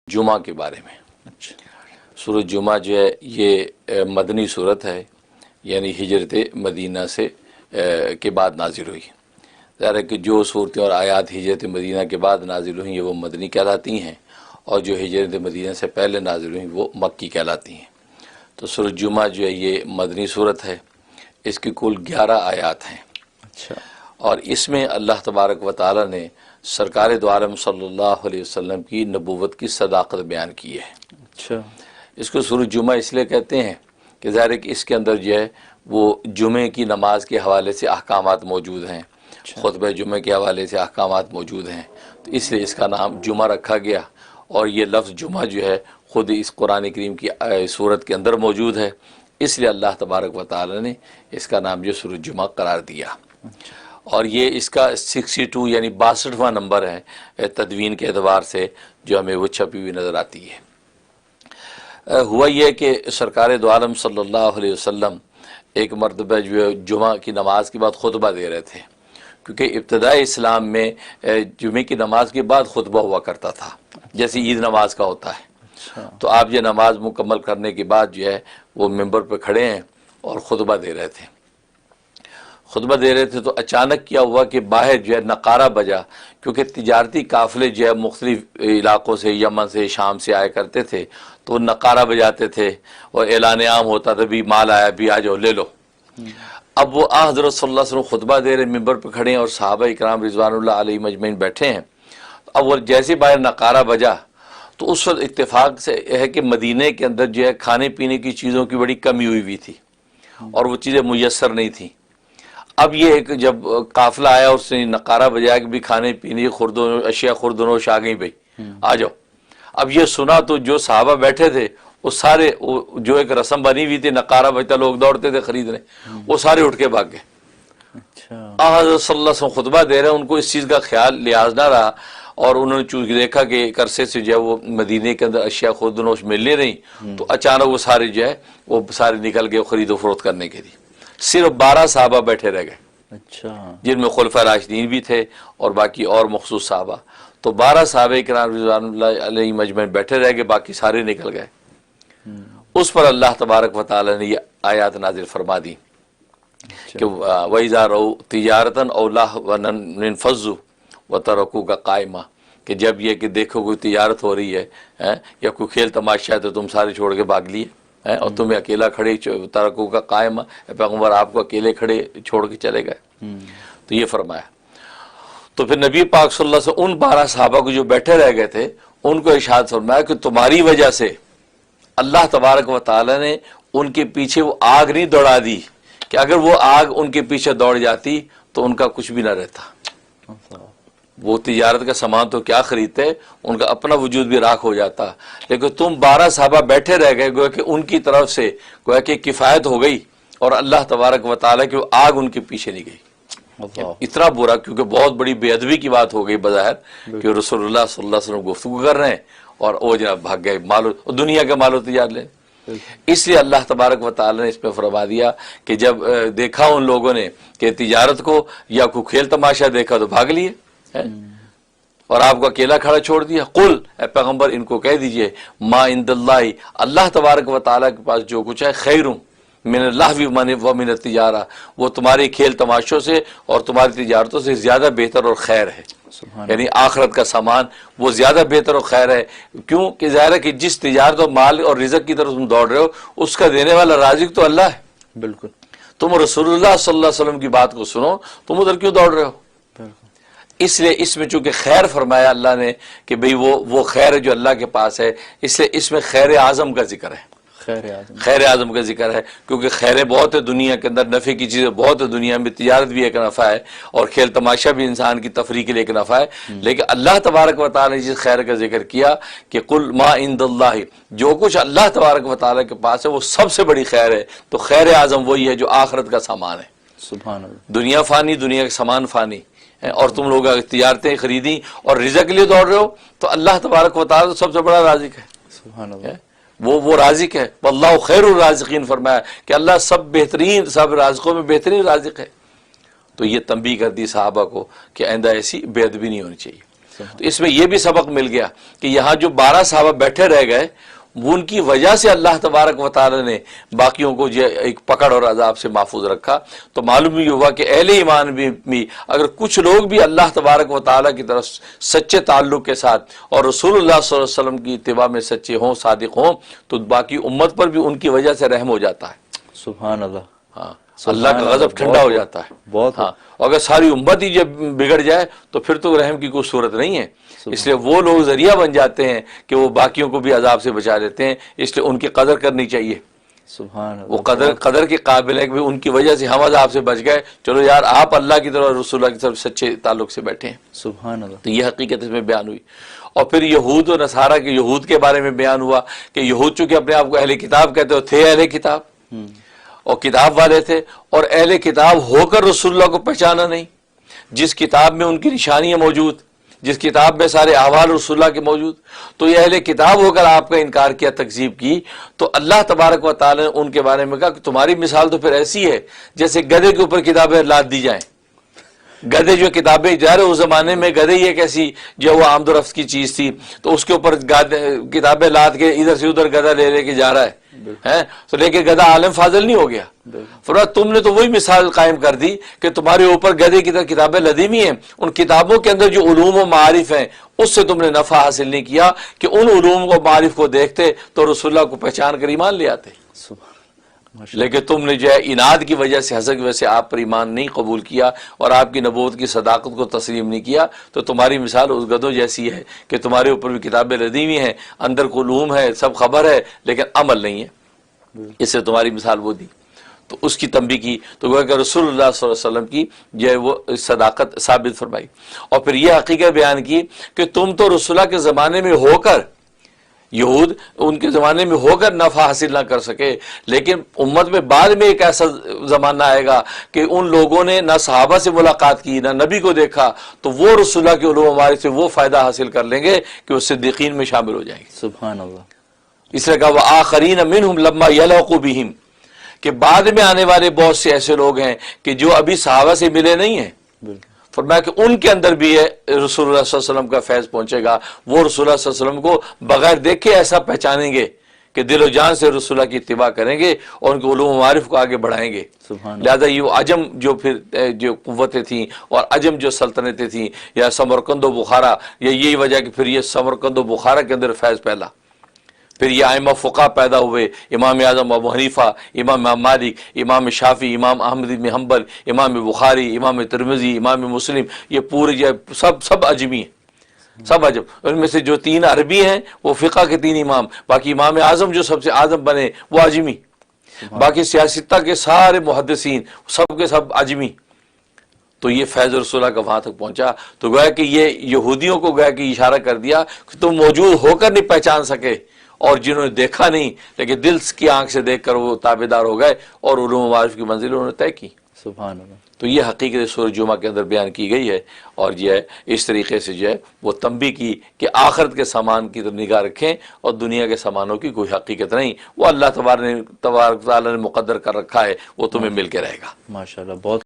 جمعہ کے بارے میں۔ سورۃ جمعہ جو ہے یہ مدنی صورت ہے، یعنی ہجرت مدینہ سے کے بعد نازل ہوئی۔ ظاہر ہے کہ جو صورتیں اور آیات ہجرت مدینہ کے بعد نازل ہوئیں وہ مدنی کہلاتی ہیں، اور جو ہجرت مدینہ سے پہلے نازل ہوئیں وہ مکی کہلاتی ہیں۔ تو سورۃ جمعہ جو ہے یہ مدنی صورت ہے، اس کی کل 11 آیات ہیں۔ اور اس میں اللہ تبارک و تعالی نے سرکار دو عالم صلی اللہ علیہ وسلم کی نبوت کی صداقت بیان کی ہے۔ اس کو سورۃ جمعہ اس لیے کہتے ہیں کہ ظاہر ہے کہ اس کے اندر جو ہے وہ جمعے کی نماز کے حوالے سے احکامات موجود ہیں، خطبہ جمعہ کے حوالے سے احکامات موجود ہیں، تو اس لیے اس کا نام جمعہ رکھا گیا۔ اور یہ لفظ جمعہ جو ہے خود اس قرآن کریم کی سورت کے اندر موجود ہے، اس لیے اللہ تبارک و تعالی نے اس کا نام جو سورۃ جمعہ قرار دیا۔ اور یہ اس کا 62 یعنی 62واں نمبر ہے تدوین کے اعتبار سے جو ہمیں وہ چھپی ہوئی نظر آتی ہے۔ ہوا یہ کہ سرکار دو عالم صلی اللہ علیہ وسلم ایک مرتبہ جو جمعہ کی نماز کے بعد خطبہ دے رہے تھے، کیونکہ ابتدائی اسلام میں جمعے کی نماز کے بعد خطبہ ہوا کرتا تھا، جیسے عید نماز کا ہوتا ہے۔ تو آپ یہ نماز مکمل کرنے کے بعد جو ہے وہ ممبر پہ کھڑے ہیں اور خطبہ دے رہے تھے۔ تو اچانک کیا ہوا کہ باہر جو ہے نقارہ بجا، کیونکہ تجارتی قافلے جو ہے مختلف علاقوں سے، یمن سے، شام سے آیا کرتے تھے، تو نقارہ بجاتے تھے اور اعلان عام ہوتا تھا بھی مال آیا، بھی آ جاؤ لے لو۔ اب وہ حضرت صلی اللہ علیہ وسلم خطبہ دے رہے، ممبر پہ کھڑے ہیں اور صحابہ اکرام رضوان اللہ علیہ مجمعین بیٹھے ہیں۔ اب وہ جیسے باہر نقارہ بجا تو اس وقت اتفاق سے ہے کہ مدینے کے اندر جو ہے کھانے پینے کی چیزوں کی بڑی کمی ہوئی تھی اور وہ چیزیں میسر نہیں تھیں۔ اب یہ ایک جب قافلہ آیا اس نے نقارہ بجایا کہ بھی کھانے پینے اشیاء خوردنوش آ گئی، بھائی آ جاؤ۔ اب یہ سنا تو جو صحابہ بیٹھے تھے وہ سارے، جو ایک رسم بنی ہوئی تھی نقارہ بجتا لوگ دوڑتے تھے خریدنے، وہ سارے اٹھ کے بھاگ گئے۔ حضرت صلی اللہ علیہ وسلم خطبہ دے رہے ہیں، ان کو اس چیز کا خیال لحاظ نہ رہا، اور انہوں نے چونکہ دیکھا کہ ایک عرصے سے جو ہے وہ مدینے کے اندر اشیاء خوردنوش مل نہیں رہی، تو اچانک وہ سارے جو ہے وہ سارے نکل گئے خرید و فروخت کرنے کے لیے۔ صرف 12 صحابہ بیٹھے رہ گئے، جن میں خلفاء راشدین بھی تھے اور باقی اور مخصوص صحابہ۔ تو 12 صحابہ کرام رضوان اللہ علیہ مجمعین بیٹھے رہ گئے، باقی سارے نکل گئے۔ اس پر اللہ تبارک و تعالی نے یہ آیات نازل فرما دی کہ وَإِذَا رَأَوْا تِجَارَةً أَوْ لَهْوًا انفضوا وَتَرَكُوكَ قَائِمًا، کہ جب یہ کہ دیکھو کوئی تجارت ہو رہی ہے یا کوئی کھیل تماشا ہے تو تم سارے چھوڑ کے بھاگ لیے، اور تمہیں اکیلا کھڑے ترکوکا قائم، پیغمبر آپ کو اکیلے کھڑے چھوڑ کے چلے گئے۔ تو یہ فرمایا، تو پھر نبی پاک صلی اللہ علیہ وسلم ان 12 صحابہ کو جو بیٹھے رہ گئے تھے ان کو ارشاد فرمایا کہ تمہاری وجہ سے اللہ تبارک و تعالی نے ان کے پیچھے وہ آگ نہیں دوڑا دی کہ اگر وہ آگ ان کے پیچھے دوڑ جاتی تو ان کا کچھ بھی نہ رہتا۔ وہ تجارت کا سامان تو کیا خریدتے، ان کا اپنا وجود بھی راکھ ہو جاتا، لیکن تم 12 صحابہ بیٹھے رہ گئے، گویا کہ ان کی طرف سے گویا کہ کفایت ہو گئی، اور اللہ تبارک و تعالیٰ کی وہ آگ ان کے پیچھے نہیں گئی۔ اتنا برا، کیونکہ بہت بڑی بے ادبی کی بات ہو گئی بظاہر کہ رسول اللہ صلی اللہ علیہ وسلم گفتگو کر رہے ہیں اور وہ جناب بھاگ گئے دنیا کا مال و تجارت لیں۔ اس لیے اللہ تبارک و تعالیٰ نے اس پہ فرما دیا کہ جب دیکھا ان لوگوں نے کہ تجارت کو یا کوئی کھیل تماشا دیکھا تو بھاگ لیے اور آپ کو اکیلا کھڑا چھوڑ دیا۔ قل، اے پیغمبر ان کو کہہ دیجئے، ما عند اللہ، اللہ تبارک و تعالیٰ کے پاس جو کچھ ہے، خیر من اللہو و من التجارہ، وہ تمہاری کھیل تماشوں سے اور تمہاری تجارتوں سے زیادہ بہتر اور خیر ہے۔ یعنی آخرت کا سامان وہ زیادہ بہتر اور خیر ہے۔ کیوں کہ ظاہر ہے کہ جس تجارت و مال اور رزق کی طرف تم دوڑ رہے ہو اس کا دینے والا رازق تو اللہ ہے۔ بالکل، تم رسول اللہ صلی اللہ علیہ وسلم کی بات کو سنو، تم ادھر کیوں دوڑ رہے ہو؟ اس لیے اس میں چونکہ خیر فرمایا اللہ نے کہ بھئی وہ خیر ہے جو اللہ کے پاس ہے، اس لیے اس میں خیر اعظم کا ذکر ہے، خیر اعظم کا ذکر ہے، کیونکہ خیریں بہت ہے دنیا کے اندر، نفع کی چیزیں بہت ہے دنیا میں، تجارت بھی ایک نفع ہے اور کھیل تماشا بھی انسان کی تفریح کے لیے ایک نفع ہے، لیکن اللہ تبارک و تعالی نے جس خیر کا ذکر کیا کہ قل ما عند اللہ، جو کچھ اللہ تبارک و تعالی کے پاس ہے وہ سب سے بڑی خیر ہے، تو خیر اعظم وہی ہے جو آخرت کا سامان ہے۔ سبحان اللہ، دنیا فانی، دنیا کا سامان فانی، اور تم لوگ تجارتیں خریدی اور رزق کے لیے دوڑ رہے ہو تو اللہ تبارک و تعالی سب سے بڑا رازق ہے۔ سبحان اللہ، وہ رازق ہے، واللہ خیر الرازقین، فرمایا کہ اللہ سب رازقوں میں بہترین رازق ہے۔ تو یہ تنبیہ کر دی صحابہ کو کہ آئندہ ایسی بے ادبی نہیں ہونی چاہیے۔ تو اس میں یہ بھی سبق مل گیا کہ یہاں جو 12 صحابہ بیٹھے رہ گئے وہ ان کی وجہ سے اللہ تبارک و تعالی نے باقیوں کو ایک پکڑ اور عذاب سے محفوظ رکھا. تو معلوم یہ ہوا کہ اہل ایمان بھی اگر کچھ لوگ بھی اللہ تبارک و تعالی کی طرف سچے تعلق کے ساتھ اور رسول اللہ صلی اللہ علیہ وسلم کی اتباع میں سچے ہوں، صادق ہوں، تو باقی امت پر بھی ان کی وجہ سے رحم ہو جاتا ہے. سبحان اللہ. ہاں، اللہ کا غضب ٹھنڈا ہو جاتا ہے. بہت. ہاں، اگر ساری امت ہی جب بگڑ جائے تو پھر تو رحم کی کوئی صورت نہیں ہے. اس لیے وہ لوگ ذریعہ بن جاتے ہیں کہ وہ باقیوں کو بھی عذاب سے بچا لیتے ہیں. اس لیے ان کی قدر کرنی چاہیے. سبحان اللہ. وہ قدر کے قابل ہے کہ ان کی وجہ سے ہم عذاب سے بچ گئے. چلو یار، آپ اللہ کی طرف رسول اللہ کی طرف سچے تعلق سے بیٹھے ہیں. سبحان اللہ. تو یہ حقیقت اس میں بیان ہوئی. اور پھر یہود و نصارہ کے یہود کے بارے میں بیان ہوا کہ یہود چونکہ اپنے آپ کو اہل کتاب کہتے تھے، اہل کتاب اور کتاب والے تھے، اور اہل کتاب ہو کر رسول اللہ کو پہچانا نہیں. جس کتاب میں ان کی نشانیاں موجود، جس کتاب میں سارے احوال رسول اللہ کے موجود، تو یہ اہل کتاب ہو کر آپ کا انکار کیا، تکذیب کی. تو اللہ تبارک و تعالی نے ان کے بارے میں کہا کہ تمہاری مثال تو پھر ایسی ہے جیسے گدھے کے اوپر کتابیں لاد دی جائیں. گدھے جو کتابیں جا رہے اس زمانے میں گدھے ہی ایک ایسی جو وہ آمد و رفت کی چیز تھی، تو اس کے اوپر کتابیں لاد کے ادھر سے ادھر گدھا لے کے جا رہا ہے. تو لے کے گدھا عالم فاضل نہیں ہو گیا. فرمایا تم نے تو وہی مثال قائم کر دی کہ تمہارے اوپر گدھے کی طرح کتابیں لدی ہوئی ہیں. ان کتابوں کے اندر جو علوم و معارف ہیں اس سے تم نے نفع حاصل نہیں کیا کہ ان علوم و معارف کو دیکھتے تو رسول اللہ کو پہچان کر ایمان لے آتے. لیکن تم نے جو ہے اناد کی وجہ سے، حسد کی وجہ سے آپ پر ایمان نہیں قبول کیا اور آپ کی نبوت کی صداقت کو تسلیم نہیں کیا. تو تمہاری مثال اس گدھوں جیسی ہے کہ تمہارے اوپر بھی کتابیں لدی ہوئی ہیں، اندر کو علوم ہے، سب خبر ہے، لیکن عمل نہیں ہے. اس سے تمہاری مثال وہ دی. تو اس کی تنبیہ کی. تو گویا کہ رسول اللہ صلی اللہ علیہ وسلم کی جو ہے وہ صداقت ثابت فرمائی. اور پھر یہ حقیقت بیان کی کہ تم تو رسول اللہ کے زمانے میں ہو کر، یہود ان کے زمانے میں ہو کر نفع حاصل نہ کر سکے، لیکن امت میں بعد میں ایک ایسا زمانہ آئے گا کہ ان لوگوں نے نہ صحابہ سے ملاقات کی، نہ نبی کو دیکھا، تو وہ رسول اللہ کے علوم ہمارے سے وہ فائدہ حاصل کر لیں گے کہ اس صدیقین میں شامل ہو جائیں گے. سبحان اللہ. اس لیے کہا وآخرین منہم لما یلحقوا بہم، کہ بعد میں آنے والے بہت سے ایسے لوگ ہیں کہ جو ابھی صحابہ سے ملے نہیں ہیں. فرمایا کہ ان کے اندر بھی رسول اللہ صلی اللہ علیہ وسلم کا فیض پہنچے گا. وہ رسول اللہ صلی اللہ علیہ وسلم کو بغیر دیکھے ایسا پہچانیں گے کہ دل و جان سے رسول اللہ کی اتباع کریں گے اور ان کے علوم و معارف کو آگے بڑھائیں گے. لہذا یہ عجم جو پھر جو قوتیں تھیں اور عجم جو سلطنتیں تھیں، یا سمرقند و بخارا، یا یہی وجہ کہ پھر یہ سمرقند و بخارا کے اندر فیض پھیلا. پھر یہ ائمہ فقہ پیدا ہوئے، امام اعظم ابو حنیفہ، امام مالک، امام شافعی، امام احمد بن حنبل، امام بخاری، امام ترمذی، امام مسلم. یہ پورے جو سب عجمی ہیں، سب عجم. ان میں سے جو 3 عربی ہیں وہ فقہ کے 3 امام، باقی امام اعظم جو سب سے اعظم بنے وہ عجمی. باقی سیاستہ کے سارے محدثین سب کے سب عجمی. تو یہ فیض رسول اللہ کا وہاں تک پہنچا. تو گویا کہ یہ یہودیوں کو گویا کہ اشارہ کر دیا کہ تم موجود ہو کر نہیں پہچان سکے، اور جنہوں نے دیکھا نہیں لیکن دل کی آنکھ سے دیکھ کر وہ تابعدار ہو گئے اور علوم و معارف کی منزل انہوں نے طے کی. سبحان اللہ. تو یہ حقیقت سورہ جمعہ کے اندر بیان کی گئی ہے، اور جو ہے اس طریقے سے جو ہے وہ تنبیہ کی کہ آخرت کے سامان کی طرف نگاہ رکھیں اور دنیا کے سامانوں کی کوئی حقیقت نہیں. وہ اللہ تبارک تعالیٰ نے مقدر کر رکھا ہے، وہ تمہیں مل کے رہے گا. ماشاءاللہ. بہت